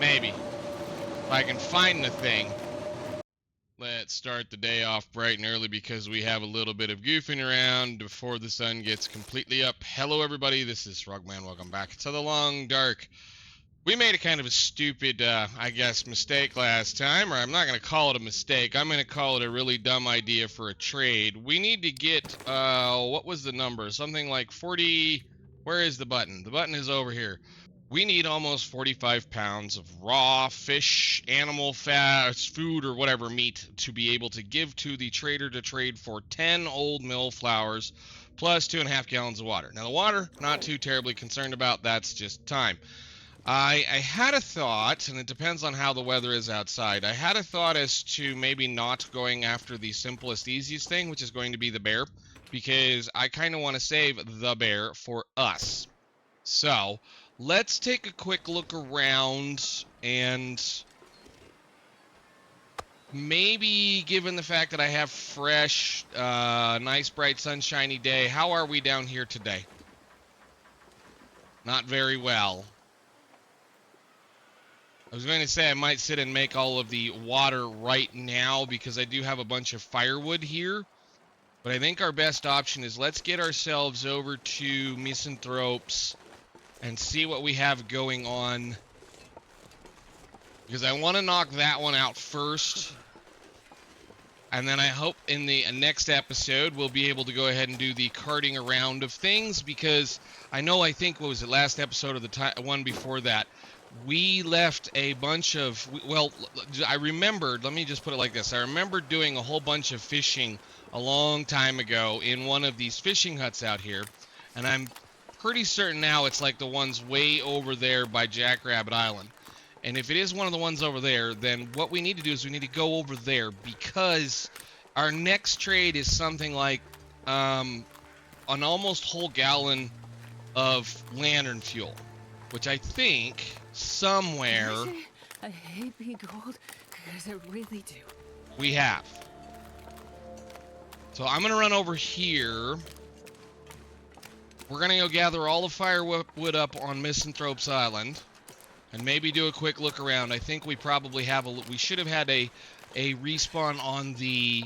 Maybe. If I can find the thing. Let's start the day off bright and early because we have a little bit of goofing around before the sun gets completely up. Hello everybody, this is Rugman. Welcome back to the Long Dark. We made a kind of a stupid, I guess, mistake last time, or I'm not going to call it a mistake. I'm going to call it a really dumb idea for a trade. We need to get, what was the number? Something like 40, where is the button? The button is over here. We need almost 45 pounds of raw fish, animal fat, food, or whatever meat to be able to give to the trader to trade for 10 old mill flowers plus 2.5 gallons of water. Now, the water, not too terribly concerned about. That's just time. I had a thought, and it depends on how the weather is outside. I had a thought as to maybe not going after the simplest, easiest thing, which is going to be the bear, because I kind of want to save the bear for us. So, let's take a quick look around, and maybe, given the fact that I have fresh, nice, bright, sunshiny day, how are we down here today? Not very well. I was going to say I might sit and make all of the water right now because I do have a bunch of firewood here. But I think our best option is let's get ourselves over to Misanthropes and see what we have going on. Because I want to knock that one out first. And then I hope in the next episode we'll be able to go ahead and do the carting around of things. Because I think, what was it, last episode or the one before that, we left a bunch of, well, I remembered, let me just put it like this. I remember doing a whole bunch of fishing a long time ago in one of these fishing huts out here. And I'm pretty certain now it's like the ones way over there by Jackrabbit Island. And if it is one of the ones over there, then what we need to do is we need to go over there because our next trade is something like an almost whole gallon of lantern fuel, which I think somewhere I hate being cold because I really do. we have. So I'm gonna run over here. We're gonna go gather all the firewood up on Misanthropes Island and maybe do a quick look around. I think we probably have we should have had a respawn on the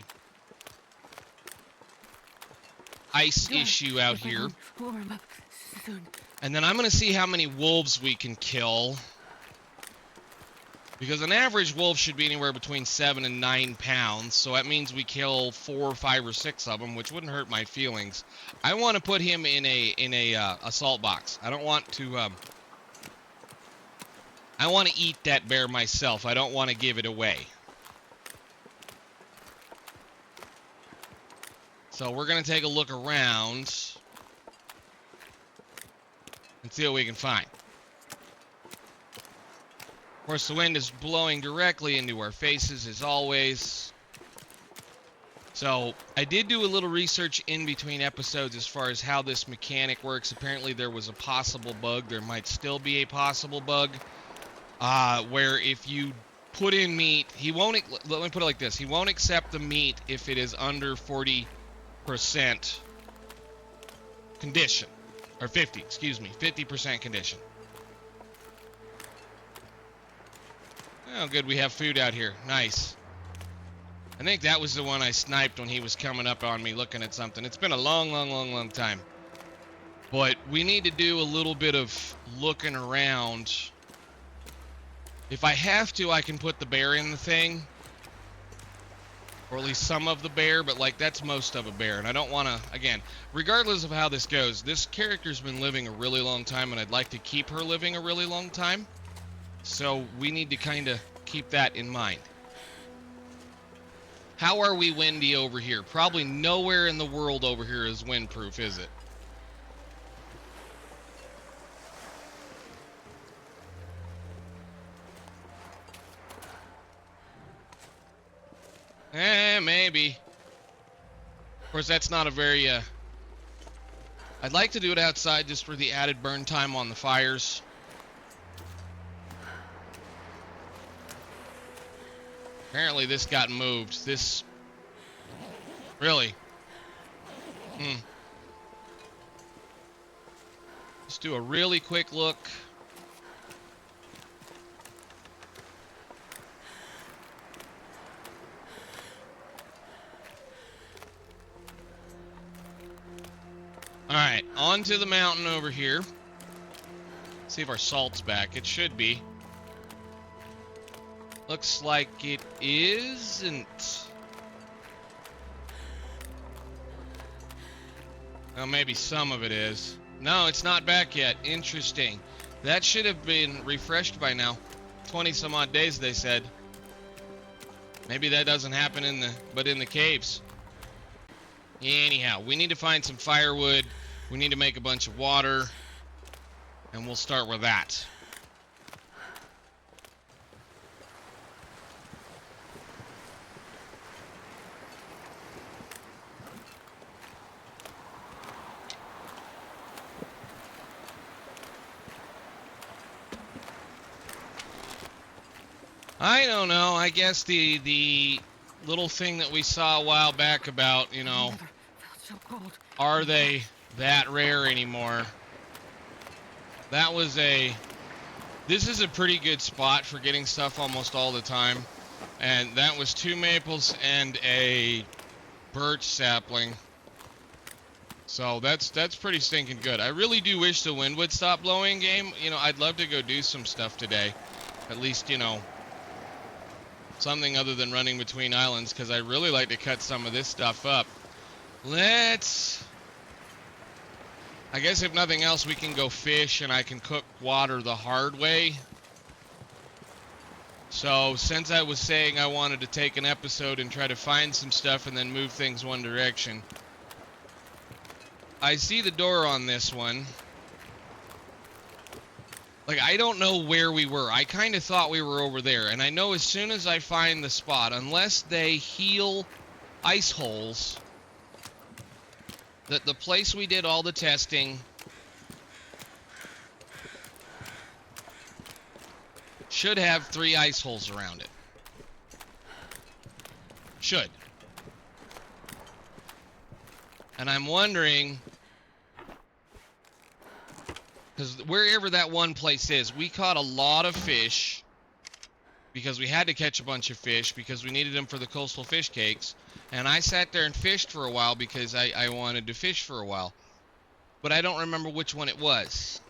ice issue out here. Warm up soon. And then I'm going to see how many wolves we can kill. Because an average wolf should be anywhere between 7 and 9 pounds. So that means we kill 4, 5, or 6 of them, which wouldn't hurt my feelings. I want to put him in a assault box. I don't want to. I want to eat that bear myself. I don't want to give it away. So we're going to take a look around and see what we can find. Of course, the wind is blowing directly into our faces as always. So I did do a little research in between episodes as far as how this mechanic works. Apparently there was a possible bug. There might still be a possible bug where if you put in meat, he won't, let me put it like this. He won't accept the meat if it is under 40% condition. Or 50, excuse me, 50% condition. Oh, good, we have food out here. Nice. I think that was the one I sniped when he was coming up on me looking at something. It's been a long time. But we need to do a little bit of looking around. If I have to, I can put the bear in the thing. Or at least some of the bear, but like that's most of a bear. And I don't want to, again, regardless of how this goes, this character's been living a really long time and I'd like to keep her living a really long time. So we need to kind of keep that in mind. How are we windy over here? Probably nowhere in the world over here is windproof, is it? Maybe. Of course, that's not a very, I'd like to do it outside just for the added burn time on the fires. Apparently this got moved. This... Really? Let's do a really quick look. Alright, onto the mountain over here. See if our salt's back. It should be. Looks like it isn't. Oh, maybe some of it is. No, it's not back yet. Interesting. That should have been refreshed by now. 20 some odd days, they said. Maybe that doesn't happen in the caves. Anyhow, we need to find some firewood. We need to make a bunch of water. And we'll start with that. I don't know. I guess the little thing that we saw a while back about, you know, Never felt so cold. are they that rare anymore? That was this is a pretty good spot for getting stuff almost all the time. And that was 2 maples and a birch sapling. So that's pretty stinking good. I really do wish the wind would stop blowing, game. You know, I'd love to go do some stuff today. At least, you know, something other than running between islands, because I really like to cut some of this stuff up. I guess if nothing else, we can go fish and I can cook water the hard way. So since I was saying I wanted to take an episode and try to find some stuff and then move things one direction, I see the door on this one. Like, I don't know where we were. I kind of thought we were over there. And I know as soon as I find the spot, unless they heal ice holes, that the place we did all the testing should have 3 ice holes around it. Should. And I'm wondering, because wherever that one place is, we caught a lot of fish because we had to catch a bunch of fish because we needed them for the coastal fish cakes. And I sat there and fished for a while because I wanted to fish for a while. But I don't remember which one it was.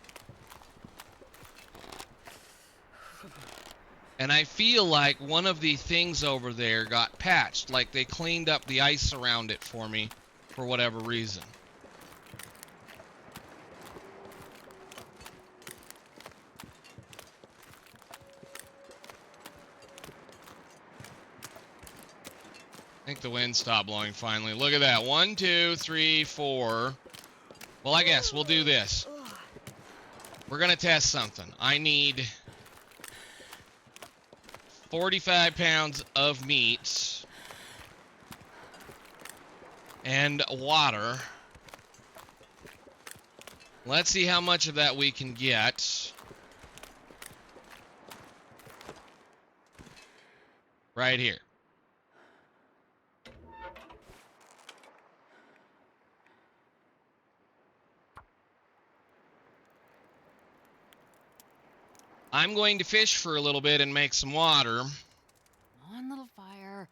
And I feel like one of the things over there got patched. Like they cleaned up the ice around it for me for whatever reason. I think the wind stopped blowing finally. Look at that. 1, 2, 3, 4. Well, I guess we'll do this. We're going to test something. I need 45 pounds of meat and water. Let's see how much of that we can get. Right here. I'm going to fish for a little bit and make some water. One little fire.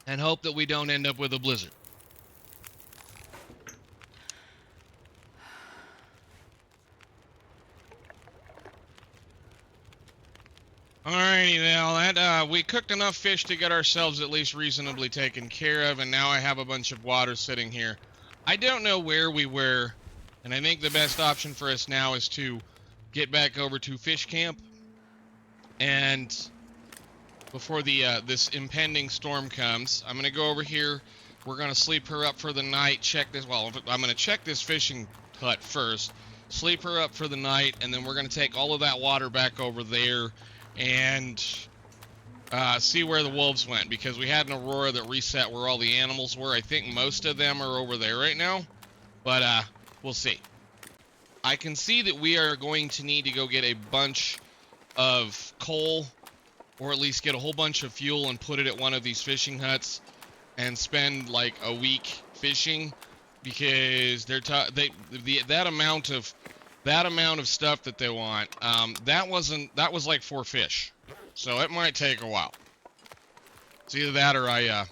And hope that we don't end up with a blizzard. Alrighty, now that we cooked enough fish to get ourselves at least reasonably taken care of, and now I have a bunch of water sitting here. I don't know where we were, and I think the best option for us now is to get back over to fish camp, and before the this impending storm comes, I'm gonna go over here. We're gonna sleep her up for the night. Check this. Well, I'm gonna check this fishing hut first. Sleep her up for the night, and then we're gonna take all of that water back over there and see where the wolves went, because we had an aurora that reset where all the animals were. I think most of them are over there right now, but we'll see. I can see that we are going to need to go get a bunch of coal, or at least get a whole bunch of fuel and put it at one of these fishing huts and spend like a week fishing, because that amount of stuff that they want, that was like 4 fish, so it might take a while. It's either that or I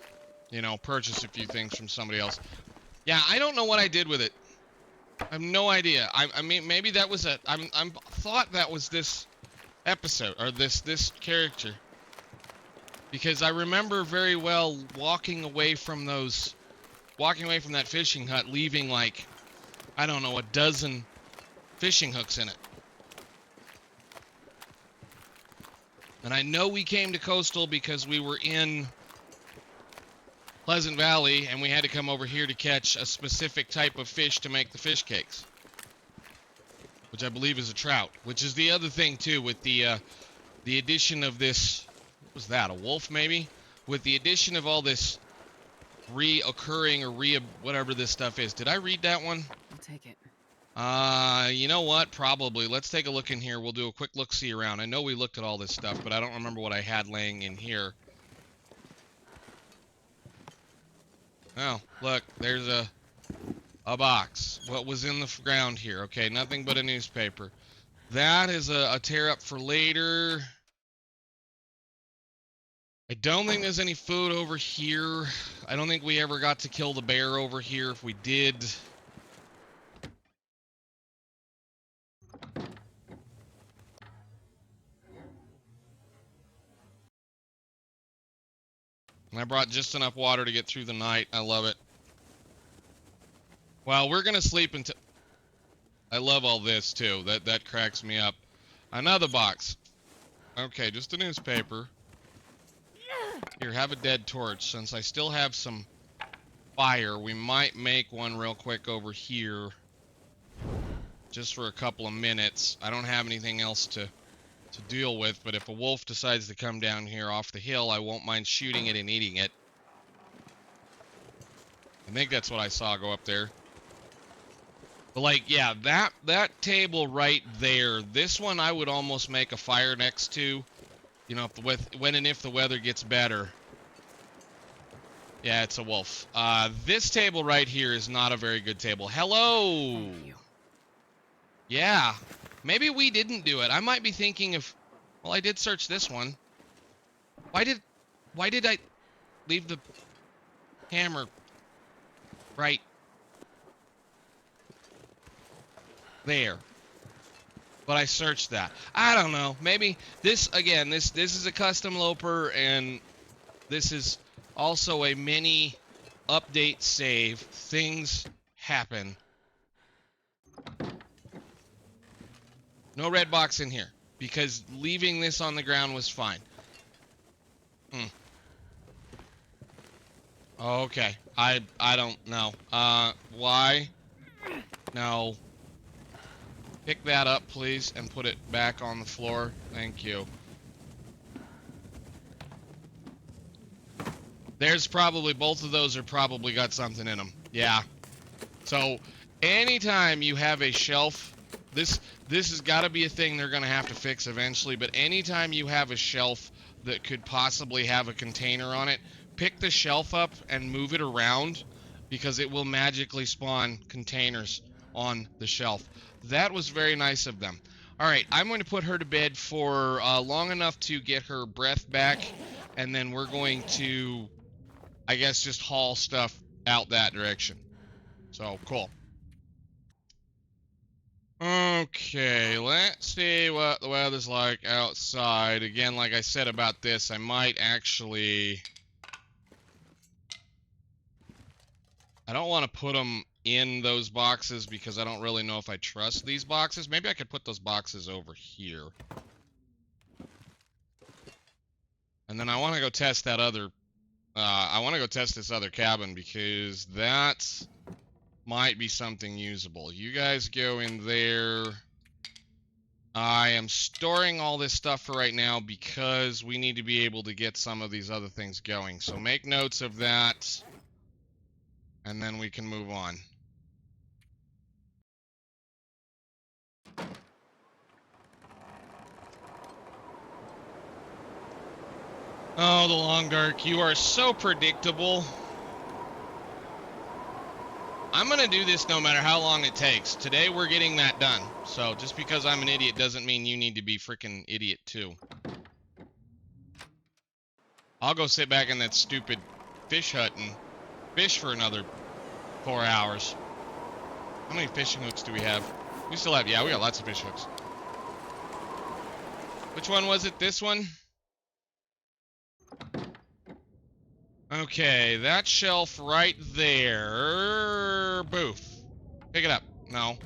you know, purchase a few things from somebody else. Yeah, I don't know what I did with it. I have no idea. I mean, maybe that was a. I'm thought that was this episode or this character, because I remember very well walking away from that fishing hut, leaving like, I don't know, a dozen fishing hooks in it. And I know we came to Coastal because we were in Pleasant Valley and we had to come over here to catch a specific type of fish to make the fish cakes, which I believe is a trout, which is the other thing too with the addition of this. What was that, a wolf maybe? With the addition of all this reoccurring or whatever this stuff is. Did I read that one? I'll take it. You know what? Probably. Let's take a look in here. We'll do a quick look-see around. I know we looked at all this stuff, but I don't remember what I had laying in here. Oh, look, there's a box. What was in the ground here? Okay, nothing but a newspaper. That is a tear up for later. I don't think there's any food over here. I don't think we ever got to kill the bear over here. If we did... And I brought just enough water to get through the night. I love it. Well, we're gonna sleep until... I love all this too. That cracks me up. Another box. Okay, just a newspaper. Here, have a dead torch. Since I still have some fire, we might make one real quick over here. Just for a couple of minutes. I don't have anything else to deal with, but if a wolf decides to come down here off the hill, I won't mind shooting it and eating it. I think that's what I saw go up there. But like, yeah, that table right there, this one I would almost make a fire next to, you know, when and if the weather gets better. Yeah, it's a wolf. This table right here is not a very good table. Hello! Thank you. Yeah. Maybe we didn't do it. I might be thinking of... Well, I did search this one. Why did I leave the hammer right there? But I searched that. I don't know. Maybe this, again, this is a custom loper, and this is also a mini update save. Things happen. No red box in here, because leaving this on the ground was fine. Okay, I don't know. Why? No. Pick that up, please, and put it back on the floor. Thank you. There's probably, both of those are probably got something in them. Yeah. So, anytime you have a shelf, this has got to be a thing they're going to have to fix eventually, but anytime you have a shelf that could possibly have a container on it, pick the shelf up and move it around, because it will magically spawn containers on the shelf. That was very nice of them. All right, I'm going to put her to bed for long enough to get her breath back, and then we're going to, I guess, just haul stuff out that direction. So, cool. Okay, let's see what the weather's like outside. Again, like I said about this, I might actually... I don't want to put them in those boxes because I don't really know if I trust these boxes. Maybe I could put those boxes over here. And then I want to go test that other... I want to go test this other cabin because that might be something usable. You guys go in there. I am storing all this stuff for right now because we need to be able to get some of these other things going. So make notes of that, and then we can move on. Oh, the long dark, you are so predictable. I'm gonna do this no matter how long it takes. Today we're getting that done. So just because I'm an idiot doesn't mean you need to be freaking idiot too. I'll go sit back in that stupid fish hut and fish for another 4 hours. How many fishing hooks do we have? We still have, yeah, we got lots of fish hooks. Which one was it? This one? Okay, that shelf right there. Boof. Pick it up. No.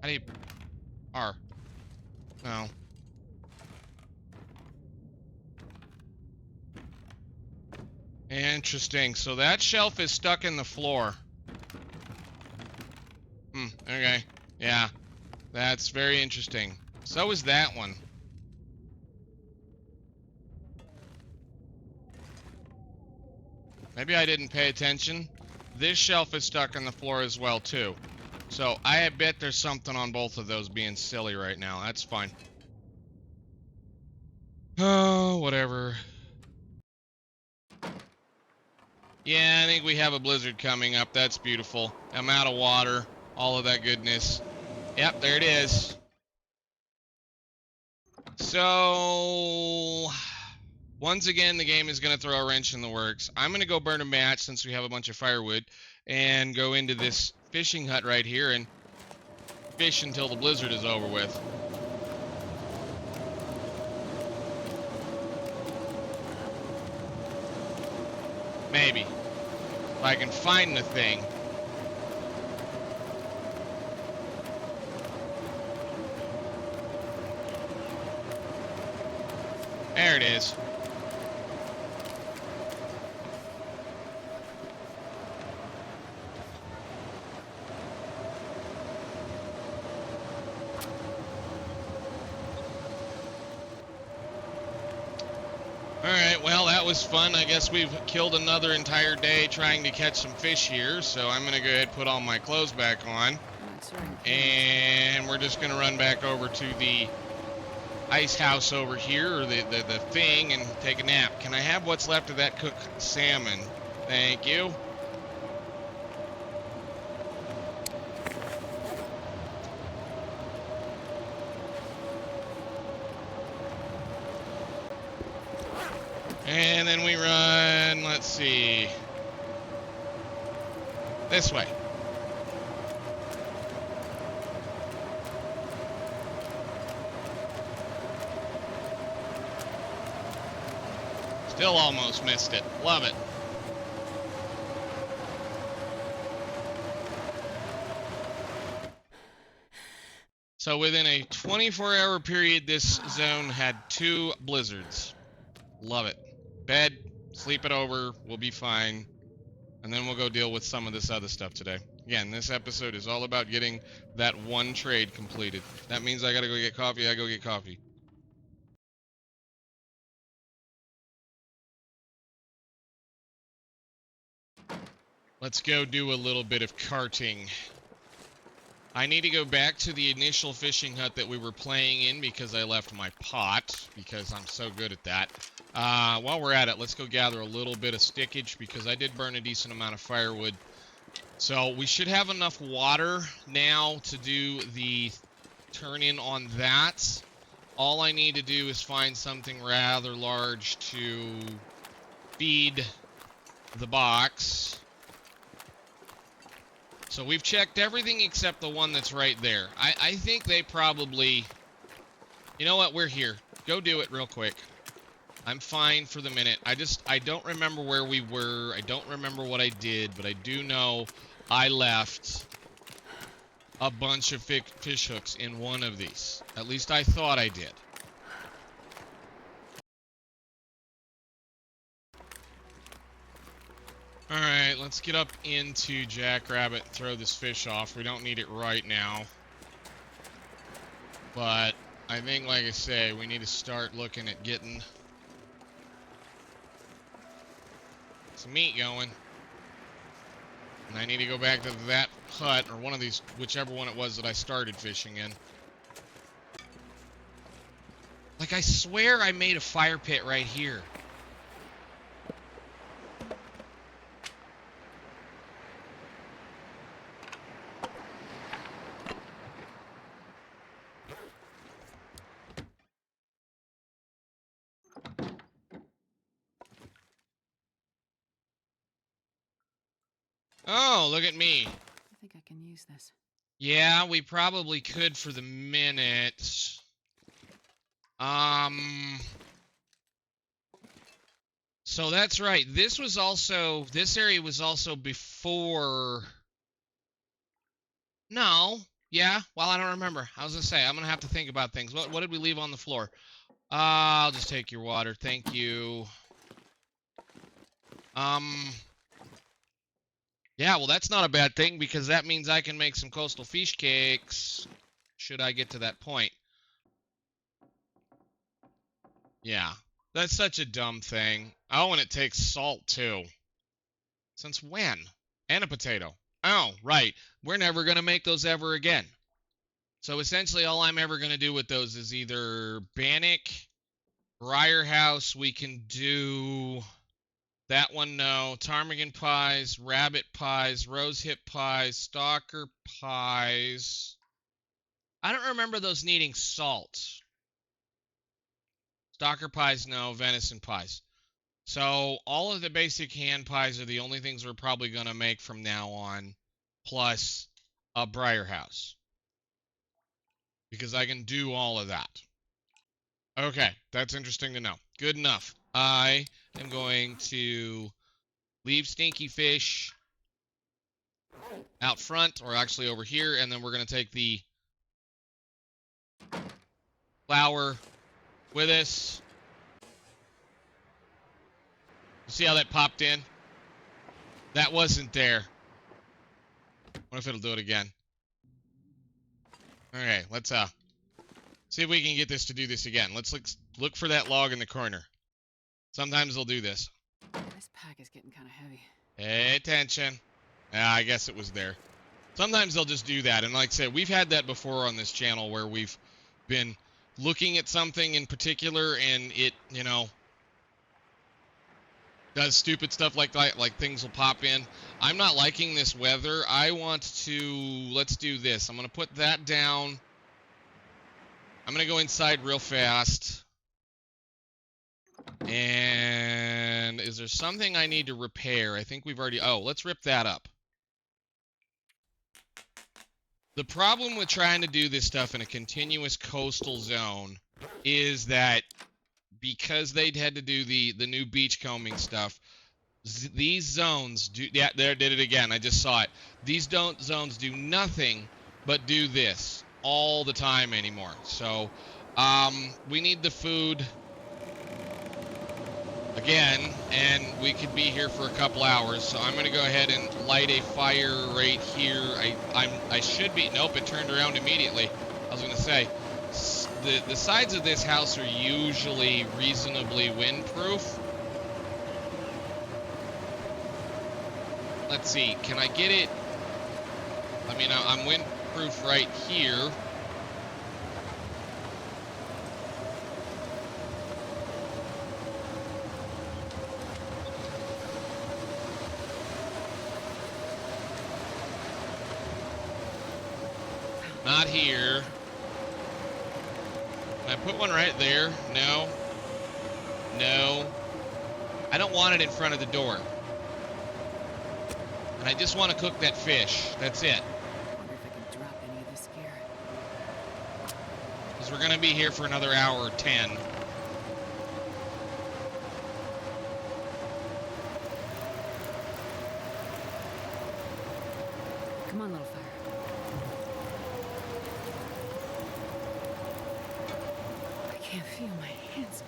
How do you... R. No. Interesting. So that shelf is stuck in the floor. Okay. Yeah. That's very interesting. So is that one. Maybe I didn't pay attention. This shelf is stuck in the floor as well, too. So I bet there's something on both of those being silly right now. That's fine. Oh, whatever. Yeah, I think we have a blizzard coming up. That's beautiful. I'm out of water. All of that goodness. Yep, there it is. So, once again, the game is going to throw a wrench in the works. I'm going to go burn a match since we have a bunch of firewood and go into this fishing hut right here and fish until the blizzard is over with. Maybe. If I can find the thing. There it is. Alright, well, that was fun. I guess we've killed another entire day trying to catch some fish here, so I'm going to go ahead and put all my clothes back on. And we're just going to run back over to the ice house over here, or the thing, and take a nap. Can I have what's left of that cooked salmon? Thank you. And then we run, let's see, this way. Still almost missed it. Love it. So within a 24-hour period, this zone had 2 blizzards. Love it. Bed, sleep it over, we'll be fine. And then we'll go deal with some of this other stuff today. Again, this episode is all about getting that one trade completed. That means I gotta go get coffee, I go get coffee. Let's go do a little bit of carting. I need to go back to the initial fishing hut that we were playing in because I left my pot, because I'm so good at that. While we're at it, let's go gather a little bit of stickage because I did burn a decent amount of firewood. So we should have enough water now to do the turn-in on that. All I need to do is find something rather large to feed the box. So we've checked everything except the one that's right there. I think they probably... You know what? We're here. Go do it real quick. I'm fine for the minute. I don't remember where we were. I don't remember what I did, but I do know I left a bunch of fish hooks in one of these. At least I thought I did. Alright, let's get up into Jackrabbit and throw this fish off. We don't need it right now. But I think, like I say, we need to start looking at getting some meat going. And I need to go back to that hut, or one of these, whichever one it was that I started fishing in. Like, I swear I made a fire pit right here. Oh, look at me. I think I can use this. Yeah, we probably could for the minute. So that's right. This area was also before. No. Yeah. Well, I don't remember. I was gonna say I'm gonna have to think about things. What did we leave on the floor? I'll just take your water. Thank you. Yeah, well, that's not a bad thing because that means I can make some coastal fish cakes should I get to that point. Yeah, that's such a dumb thing. Oh, and it takes salt too. Since when? And a potato. Oh, right. We're never going to make those ever again. So essentially all I'm ever going to do with those is either Bannock, Briar House, we can do that one, no. Ptarmigan pies, rabbit pies, rosehip pies, stalker pies. I don't remember those needing salt. Stalker pies, no. Venison pies. So all of the basic hand pies are the only things we're probably going to make from now on, plus a Briar House. Because I can do all of that. Okay, that's interesting to know. Good enough. I am going to leave Stinky Fish out front, or actually over here, and then we're going to take the flour with us. You see how that popped in? That wasn't there. What if it'll do it again? Okay, let's see if we can get this to do this again. Let's look for that log in the corner. Sometimes they'll do this. This pack is getting kind of heavy. Pay attention. Yeah, I guess it was there. Sometimes they'll just do that, and like I said, we've had that before on this channel where we've been looking at something in particular, and it, you know, does stupid stuff like that, like things will pop in. I'm not liking this weather. I want to, let's do this. I'm going to put that down. I'm going to go inside real fast. And is there something I need to repair? I think we've already, oh, let's rip that up. The problem with trying to do this stuff in a continuous coastal zone is that because they'd had to do the new beachcombing stuff, these zones do, yeah, there, did it again. I just saw it. These zones do nothing but do this all the time anymore. So, we need the food again, and we could be here for a couple hours. So I'm going to go ahead and light a fire right here. I should be, nope, it turned around immediately. I was going to say, the sides of this house are usually reasonably windproof. Let's see, can I get it? I mean, I'm windproof right here. Not here. Can I put one right there? No. No. I don't want it in front of the door. And I just want to cook that fish. That's it. I wonder if I can drop any of this gear. Because we're going to be here for another hour or 10. Come on, little fire. I can't feel my hands.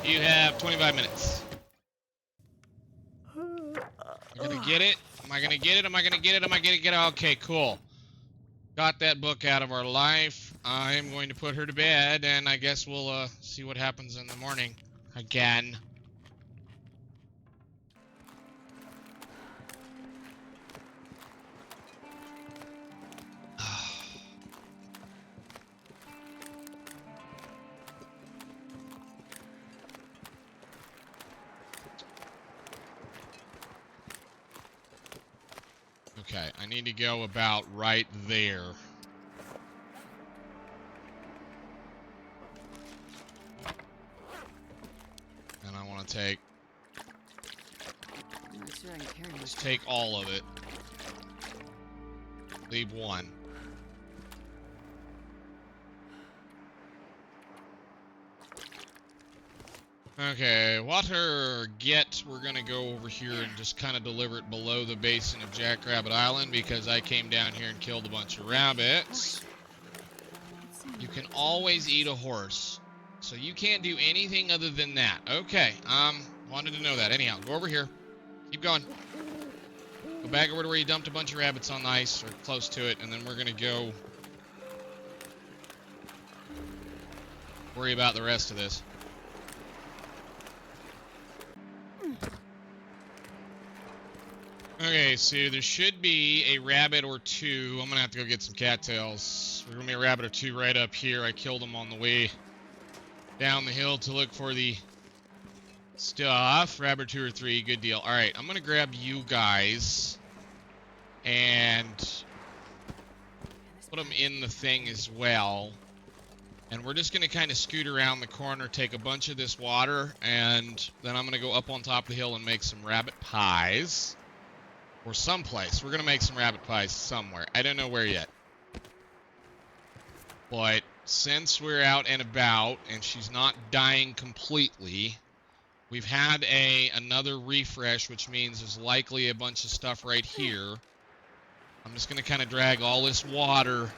You have 25 minutes. You gonna get it? Am I gonna get it? Am I gonna get it? Am I gonna get it? Okay, cool. Got that book out of our life. I am going to put her to bed, and I guess we'll see what happens in the morning. Again. Okay, I need to go about right there. want to take. I'm not sure I can carry Just this. take all of it. Leave one. Okay, water get. We're gonna go over here and just kind of deliver it below the basin of Jackrabbit Island because I came down here and killed a bunch of rabbits. You can always eat a horse, so you can't do anything other than that. Okay, wanted to know that. Anyhow, go over here. Keep going. Go back over to where you dumped a bunch of rabbits on the ice, or close to it, and then we're gonna go worry about the rest of this. Okay, so there should be a rabbit or two. I'm gonna have to go get some cattails. There's gonna be a rabbit or two right up here. I killed them on the way down the hill to look for the stuff. Rabbit 2 or 3, good deal. Alright, I'm gonna grab you guys and put them in the thing as well. And we're just gonna kind of scoot around the corner, take a bunch of this water, and then I'm gonna go up on top of the hill and make some rabbit pies. Or someplace. We're gonna make some rabbit pies somewhere. I don't know where yet. But since we're out and about and she's not dying completely, we've had another refresh, which means there's likely a bunch of stuff right here. I'm just gonna kind of drag all this water.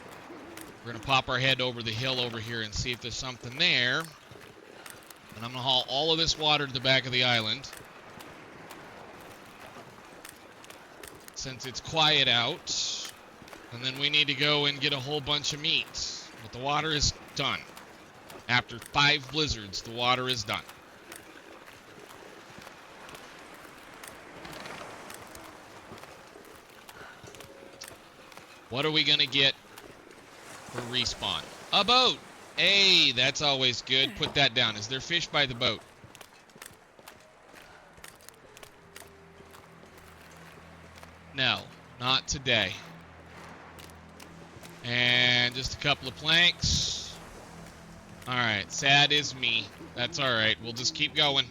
We're gonna pop our head over the hill over here and see if there's something there. And I'm gonna haul all of this water to the back of the island. Since it's quiet out, and then we need to go and get a whole bunch of meat. But the water is done. After 5 blizzards, the water is done. What are we gonna get for respawn? A boat! Hey, that's always good. Put that down. Is there fish by the boat? No, not today. And just a couple of planks. Alright, sad is me. That's alright, we'll just keep going.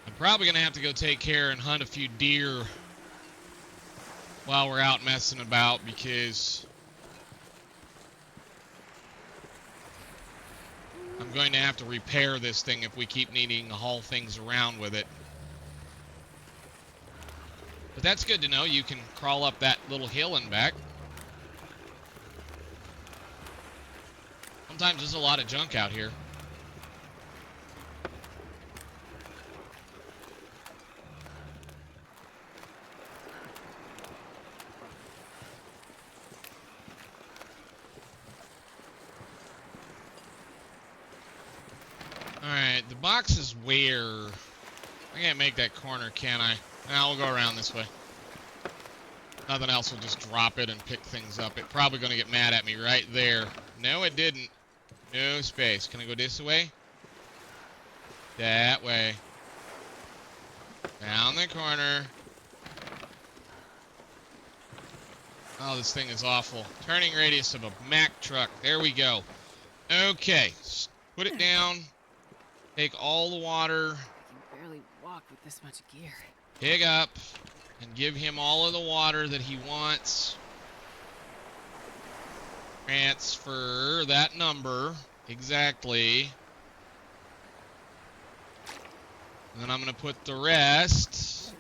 I'm probably gonna have to go take care and hunt a few deer while we're out messing about, because I'm going to have to repair this thing if we keep needing to haul things around with it. But that's good to know. You can crawl up that little hill and back. Sometimes there's a lot of junk out here. Alright, the box is where? I can't make that corner, can I? Now we'll go around this way. Nothing else will just drop it and pick things up. It's probably going to get mad at me right there. No, it didn't. No space. Can I go this way? That way. Down the corner. Oh, this thing is awful. Turning radius of a Mack truck. There we go. Okay. Put it down. Take all the water. I can barely walk with this much gear. Dig up. And give him all of the water that he wants. Transfer that number. Exactly. And then I'm going to put the rest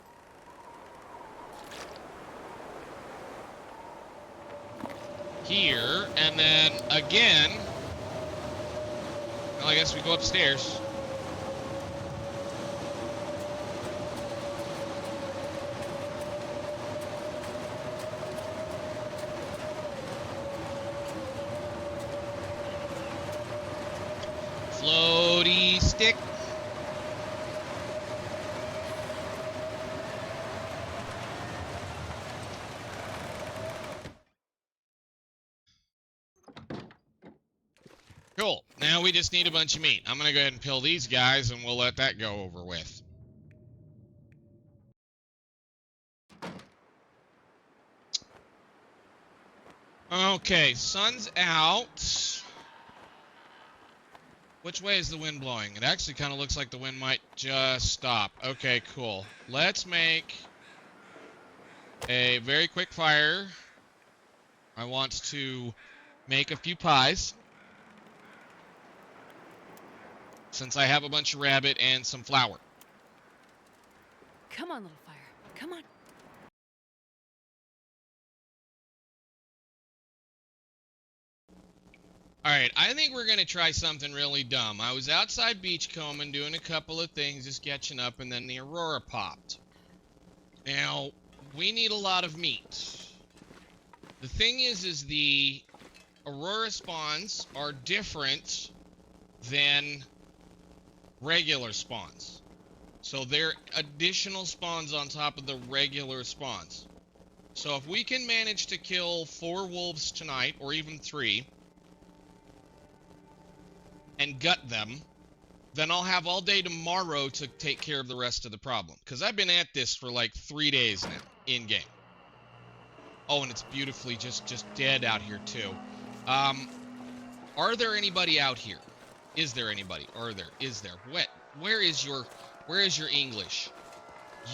here. And then again, well, I guess we go upstairs. Floaty stick. Cool. Now we just need a bunch of meat. I'm going to go ahead and kill these guys, and we'll let that go over with. Okay, sun's out. Which way is the wind blowing? It actually kind of looks like the wind might just stop. Okay, cool. Let's make a very quick fire. I want to make a few pies, since I have a bunch of rabbit and some flour. Come on, little fire. Come on. Alright, I think we're going to try something really dumb. I was outside beachcombing, doing a couple of things, just catching up, and then the aurora popped. Now, we need a lot of meat. The thing is the aurora spawns are different than regular spawns. So they're additional spawns on top of the regular spawns. So if we can manage to kill 4 wolves tonight, or even 3, and gut them, then I'll have all day tomorrow to take care of the rest of the problem. Because I've been at this for like 3 days now, in-game. Oh, and it's beautifully just dead out here, too. Are there anybody out here? Is there anybody? Is there? Where is your English?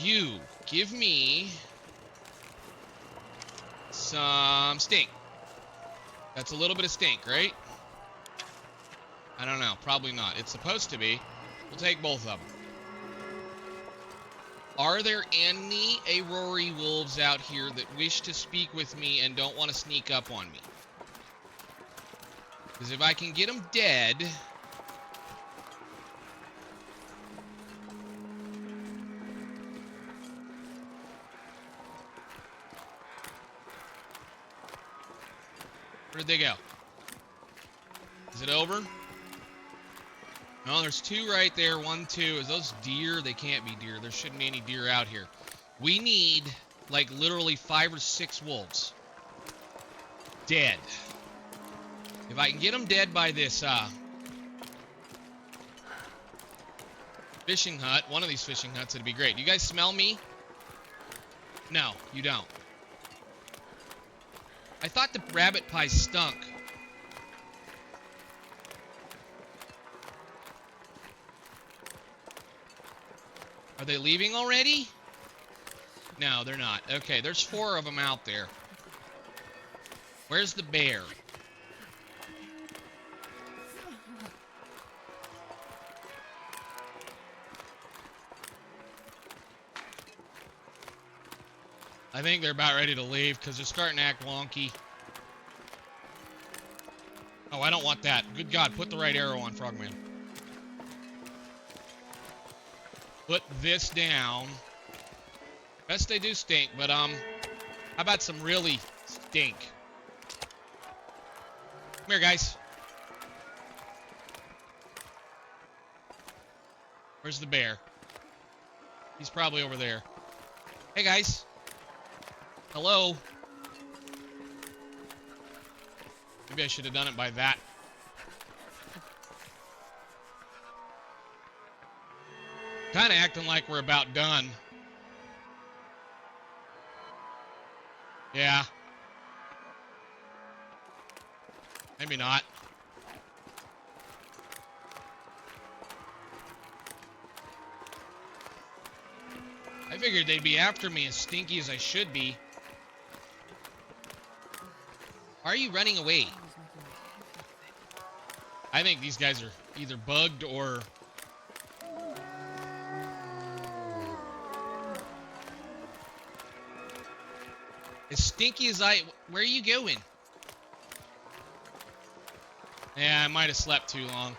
You, give me some stink. That's a little bit of stink, right? I don't know. Probably not. It's supposed to be. We'll take both of them. Are there any aurora wolves out here that wish to speak with me and don't want to sneak up on me? Because if I can get them dead... Where'd they go? Is it over? No, there's 2 right there. 1, 2. Is those deer? They can't be deer. There shouldn't be any deer out here. We need, like, literally 5 or 6 wolves. Dead. If I can get them dead by this, fishing hut, one of these fishing huts, it'd be great. You guys smell me? No, you don't. I thought the rabbit pies stunk. Are they leaving already? No, they're not. Okay, there's 4 of them out there. Where's the bear? I think they're about ready to leave because they're starting to act wonky. Oh, I don't want that. Good God, put the right arrow on, Frogman. Put this down. Best they do stink, but how about some really stink? Come here, guys. Where's the bear? He's probably over there. Hey, guys. Hello. Maybe I should have done it by that. Kind of acting like we're about done. Yeah. Maybe not. I figured they'd be after me as stinky as I should be. Why are you running away? I think these guys are either bugged or... as stinky as I... Where are you going? Yeah, I might have slept too long.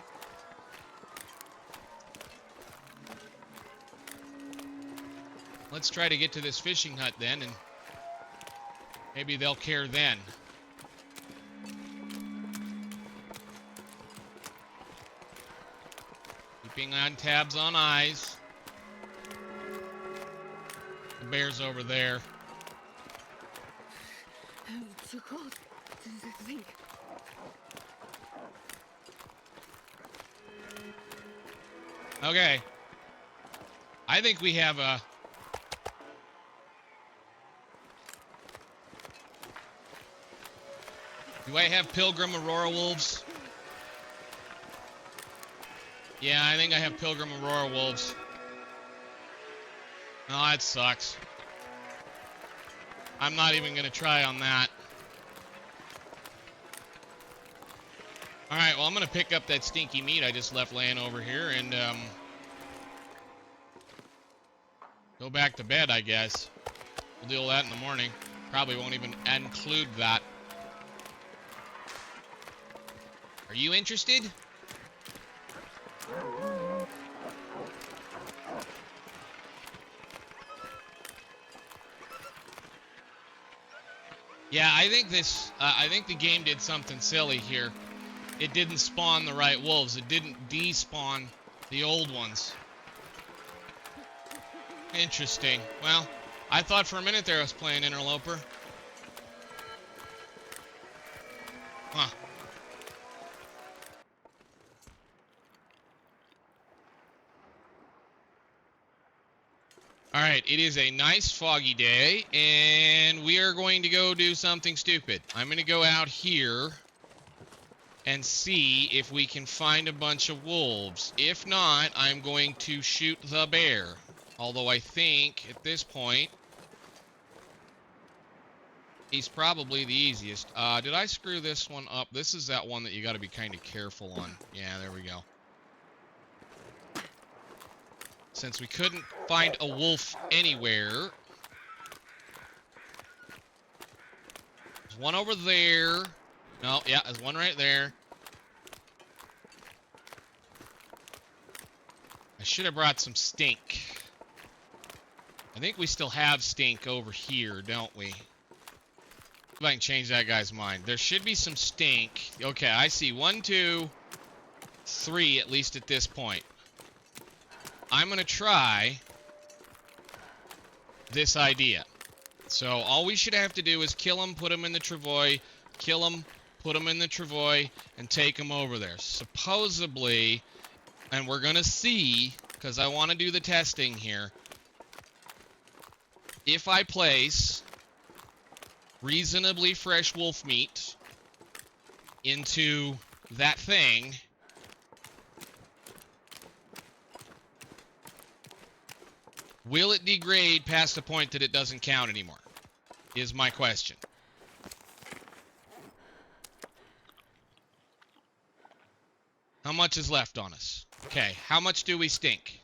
Let's try to get to this fishing hut then, and maybe they'll care then. Keeping on tabs on eyes. The bear's over there. I'm too cold to think. Okay. I think we have a... Do I have Pilgrim Aurora wolves? Yeah, I think I have Pilgrim Aurora wolves. No, that sucks. I'm not even going to try on that. Alright, well, I'm going to pick up that stinky meat I just left laying over here and go back to bed, I guess. We'll deal with that in the morning. Probably won't even include that. Are you interested? Yeah, I think I think the game did something silly here. It didn't spawn the right wolves. It didn't despawn the old ones. Interesting. Well, I thought for a minute there I was playing Interloper. Huh. Alright, it is a nice foggy day, and we are going to go do something stupid. I'm going to go out here and see if we can find a bunch of wolves. If not, I'm going to shoot the bear. Although I think, at this point, he's probably the easiest. Did I screw this one up? This is that one that you got to be kind of careful on. Yeah, there we go. Since we couldn't find a wolf anywhere. There's one over there. No, yeah, there's one right there. I should have brought some stink. I think we still have stink over here, don't we? If I can change that guy's mind. There should be some stink. Okay, I see 1, 2, 3 at least at this point. I'm going to try this idea. So all we should have to do is kill him, put him in the travois, kill him, put him in the travois, and take him over there. Supposedly, and we're going to see, because I want to do the testing here, if I place reasonably fresh wolf meat into that thing, will it degrade past the point that it doesn't count anymore? Is my question. How much is left on us? Okay, how much do we stink?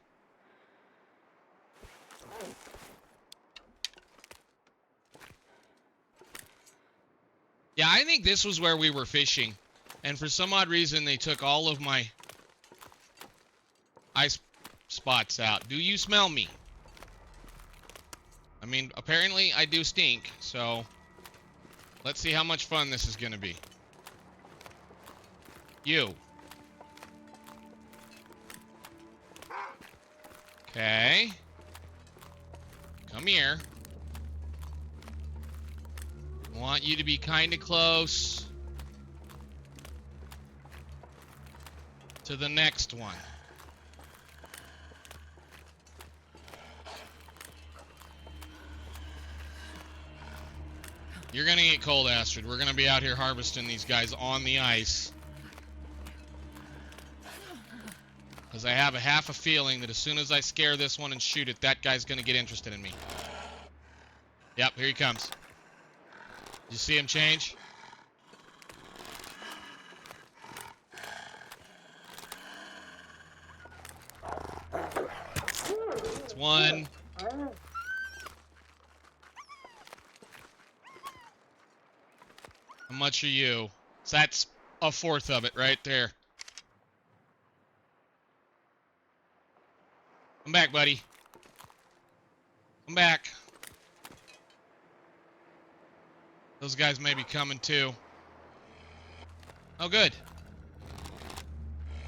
Yeah, I think this was where we were fishing. And for some odd reason, they took all of my ice spots out. Do you smell me? I mean, apparently I do stink, so let's see how much fun this is going to be. You. Okay. Come here. I want you to be kind of close to the next one. You're going to get cold, Astrid. We're going to be out here harvesting these guys on the ice. Because I have half a feeling that as soon as I scare this one and shoot it, that guy's going to get interested in me. Yep, here he comes. Did you see him change? It's one. How much are you? So that's a fourth of it right there. Come back, buddy. Come back. Those guys may be coming too. Oh, good.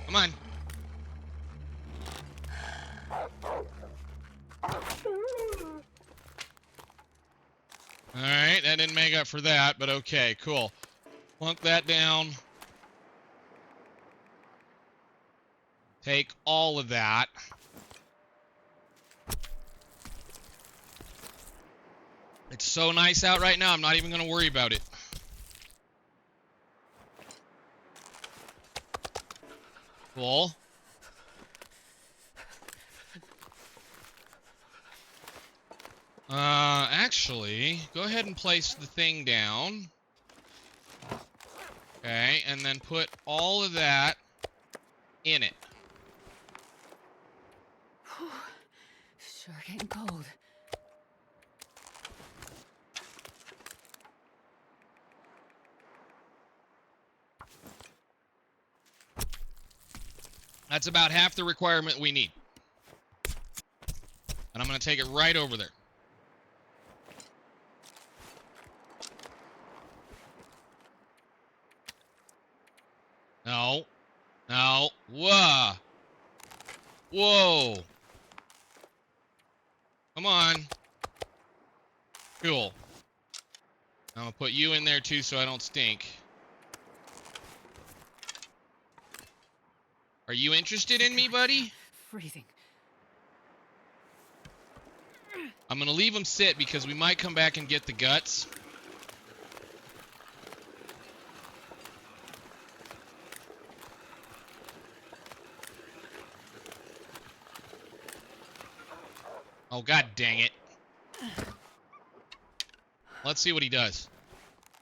Come on. Alright, that didn't make up for that, but okay, cool. Plunk that down. Take all of that. It's so nice out right now, I'm not even going to worry about it. Cool. Actually, go ahead and place the thing down. Okay, and then put all of that in it. Sure getting cold. That's about half the requirement we need. And I'm going to take it right over there. No. No. Whoa. Whoa. Come on. Cool. I'm going to put you in there too so I don't stink. Are you interested in me, buddy? Freezing. I'm going to leave him sit because we might come back and get the guts. Oh, god dang it. Let's see what he does.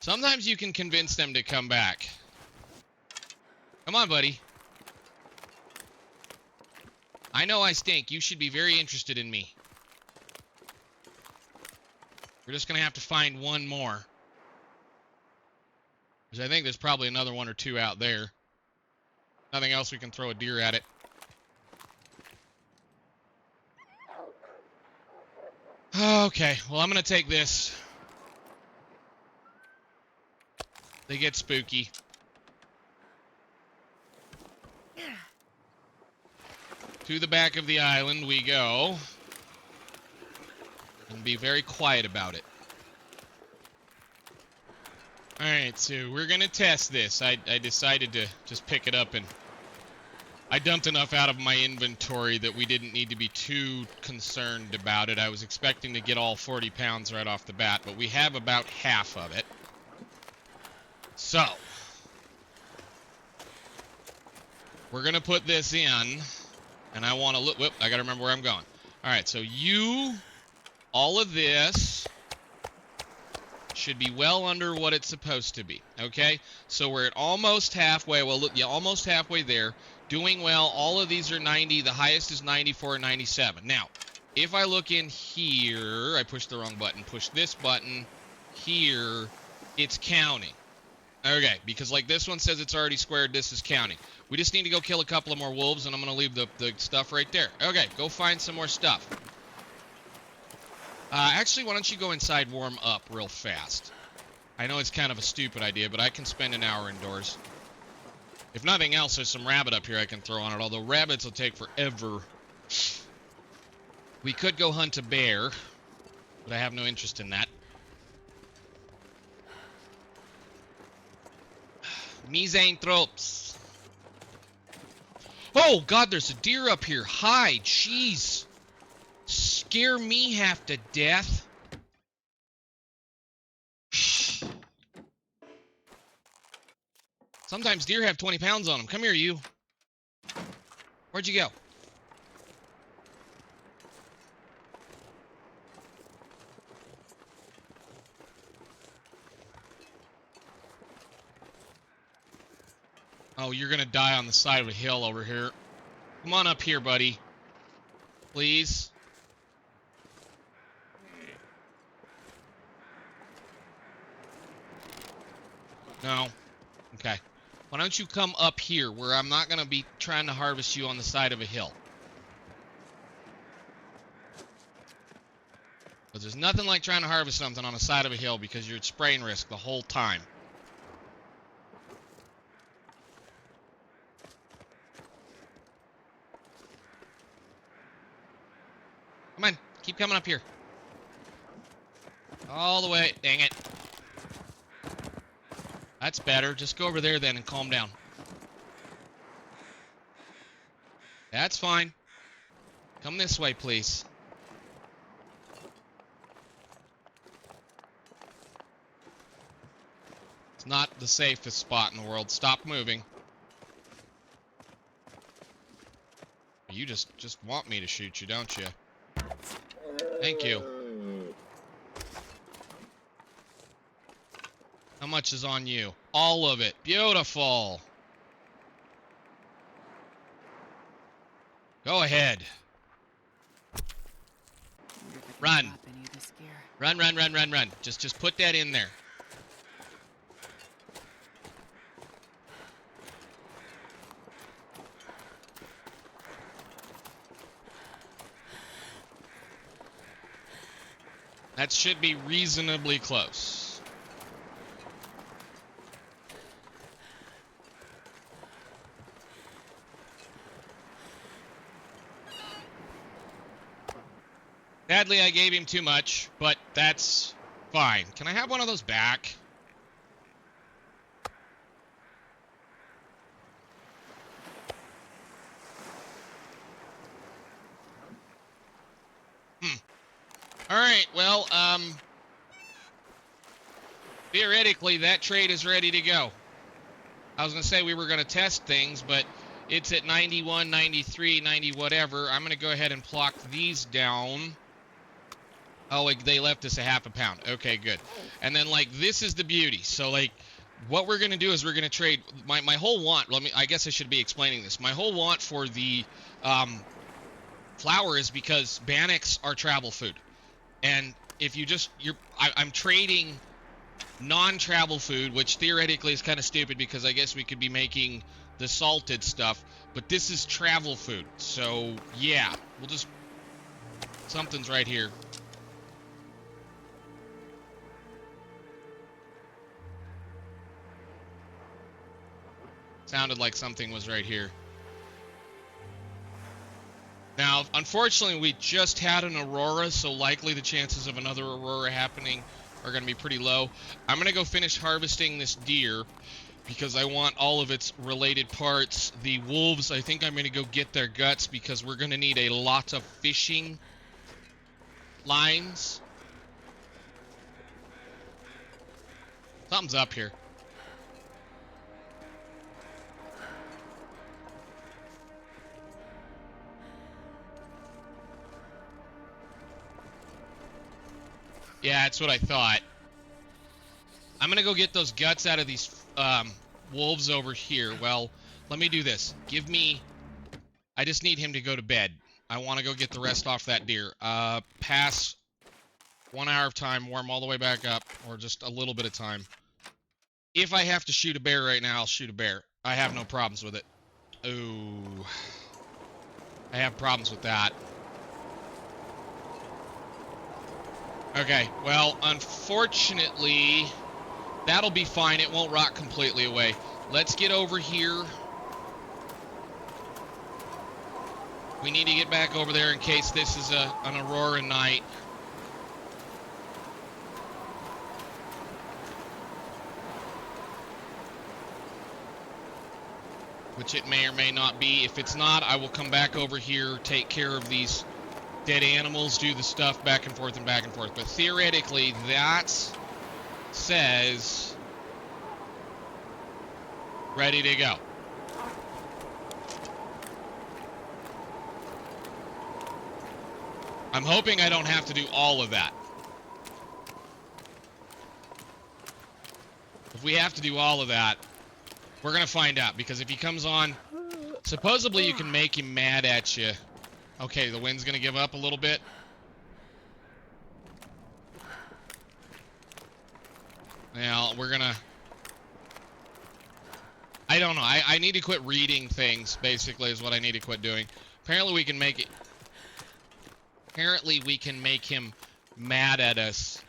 Sometimes you can convince them to come back. Come on, buddy. I know I stink. You should be very interested in me. We're just going to have to find one more. Because I think there's probably another one or two out there. Nothing else we can throw a deer at it. Okay, well, I'm going to take this. They get spooky. To the back of the island we go. And be very quiet about it. Alright, so we're going to test this. I decided to just pick it up, and I dumped enough out of my inventory that we didn't need to be too concerned about it. I was expecting to get all 40 pounds right off the bat, but we have about half of it. So, we're going to put this in, and I want to look. Whoop, I got to remember where I'm going. Alright, so all of this should be well under what it's supposed to be, okay? So we're at almost halfway. Well, look, yeah, almost halfway there. Doing well. All of these are 90. The highest is 94 and 97. Now, if I look in here, I pushed the wrong button. Push this button here, it's counting. Okay, because like this one says it's already squared, this is counting. We just need to go kill a couple of more wolves, and I'm going to leave the stuff right there. Okay, go find some more stuff. Actually, why don't you go inside, warm up real fast? I know it's kind of a stupid idea, but I can spend an hour indoors. If nothing else, there's some rabbit up here I can throw on it, although rabbits will take forever. We could go hunt a bear, but I have no interest in that. Misanthropes. Oh, God, there's a deer up here. Hi, jeez. Scare me half to death. Sometimes deer have 20 pounds on them. Come here, you. Where'd you go? Oh, you're gonna die on the side of a hill over here. Come on up here, buddy. Please. No. Okay. Why don't you come up here where I'm not going to be trying to harvest you on the side of a hill? Because there's nothing like trying to harvest something on the side of a hill because you're at spraying risk the whole time. Come on. Keep coming up here. All the way. Dang it. That's better. Just go over there then and calm down. That's fine. Come this way, please. It's not the safest spot in the world. Stop moving. You just want me to shoot you, don't you? Thank you. How much is on you? All of it. Beautiful. Go ahead. Run. Run, run, run, run, run. Just put that in there. That should be reasonably close. Sadly, I gave him too much, but that's fine. Can I have one of those back? Alright, well, theoretically, that trade is ready to go. I was going to say we were going to test things, but it's at 91, 93, 90, whatever. I'm going to go ahead and plop these down. Oh, like, they left us a half a pound. Okay, good. And then, like, this is the beauty. So, like, what we're going to do is we're going to trade my whole want. I guess I should be explaining this. My whole want for the flour is because bannocks are travel food. And if I'm trading non-travel food, which theoretically is kind of stupid because I guess we could be making the salted stuff, but this is travel food. So, yeah, something's right here. Sounded like something was right here. Now, unfortunately, we just had an aurora, so likely the chances of another aurora happening are going to be pretty low. I'm going to go finish harvesting this deer because I want all of its related parts. The wolves, I think I'm going to go get their guts because we're going to need a lot of fishing lines. Something's up here. Yeah, that's what I thought. I'm going to go get those guts out of these wolves over here. Well, let me do this. I just need him to go to bed. I want to go get the rest off that deer. Pass 1 hour of time, warm all the way back up, or just a little bit of time. If I have to shoot a bear right now, I'll shoot a bear. I have no problems with it. Ooh. I have problems with that. Okay, well, unfortunately, that'll be fine. It won't rot completely away. Let's get over here. We need to get back over there in case this is an aurora night. Which it may or may not be. If it's not, I will come back over here, take care of these dead animals, do the stuff back and forth and back and forth. But theoretically, that says ready to go. I'm hoping I don't have to do all of that. If we have to do all of that, we're going to find out. Because if he comes on, supposedly you can make him mad at you. Okay, the wind's going to give up a little bit. Now, we're going to... I don't know. I need to quit reading things, basically, is what I need to quit doing. Apparently, we can make it... Apparently, we can make him mad at us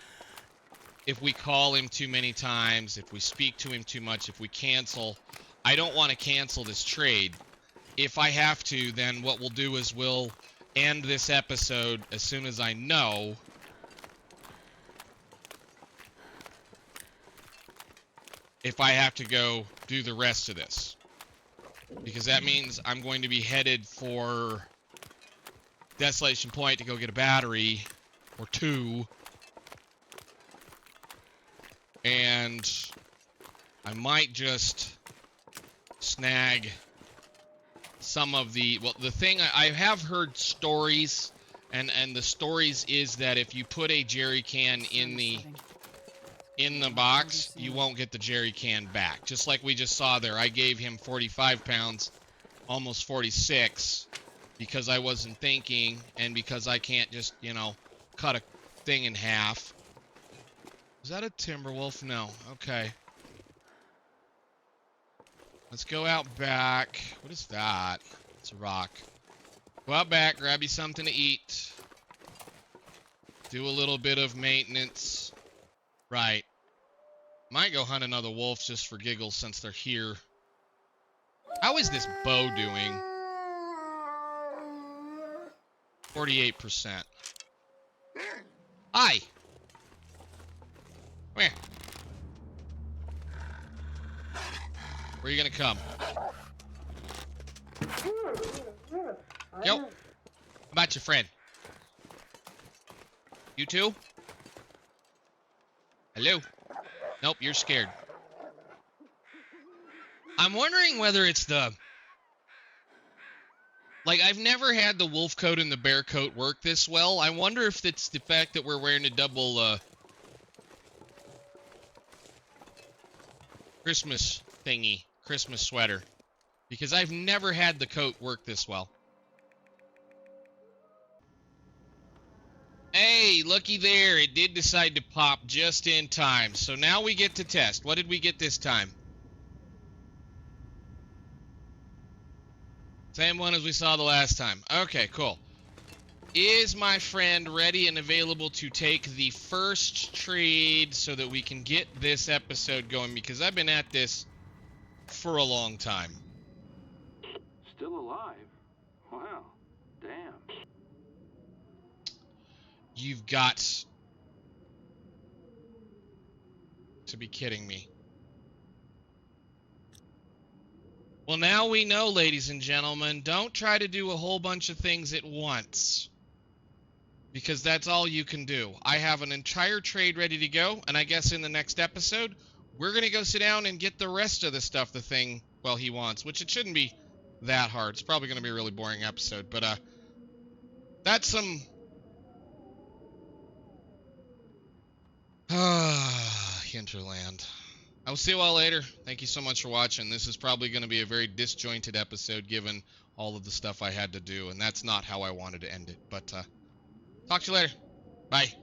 if we call him too many times, if we speak to him too much, if we cancel. I don't want to cancel this trade. If I have to, then what we'll do is we'll end this episode as soon as I know if I have to go do the rest of this. Because that means I'm going to be headed for Desolation Point to go get a battery or two. And I might just snag some of the, well, the thing I have heard stories, and the stories is that if you put a jerry can in the box, you won't get the jerry can back. Just like we just saw there, I gave him 45 pounds, almost 46, because I wasn't thinking, and because I can't just, you know, cut a thing in half. Is that a timber wolf? No. Okay. Let's go out back. What is that? It's a rock. Go out back, grab you something to eat. Do a little bit of maintenance. Right. Might go hunt another wolf just for giggles since they're here. How is this bow doing? 48%. Hi! Come here. Where are you gonna come? Yo. How about your friend? You too? Hello? Nope, you're scared. I'm wondering whether it's the... Like, I've never had the wolf coat and the bear coat work this well. I wonder if it's the fact that we're wearing a double, Christmas thingy. Christmas sweater. Because I've never had the coat work this well. Hey, looky there. It did decide to pop just in time. So now we get to test. What did we get this time? Same one as we saw the last time. Okay, cool. Is my friend ready and available to take the first trade so that we can get this episode going? Because I've been at this for a long time. Still alive? Wow. Damn. You've got to be kidding me. Well, now we know, ladies and gentlemen, don't try to do a whole bunch of things at once. Because that's all you can do. I have an entire trade ready to go, and I guess in the next episode, we're going to go sit down and get the rest of the stuff the thing, well, he wants, which it shouldn't be that hard. It's probably going to be a really boring episode, but that's some... Hinterland. I will see you all later. Thank you so much for watching. This is probably going to be a very disjointed episode given all of the stuff I had to do, and that's not how I wanted to end it. But talk to you later. Bye.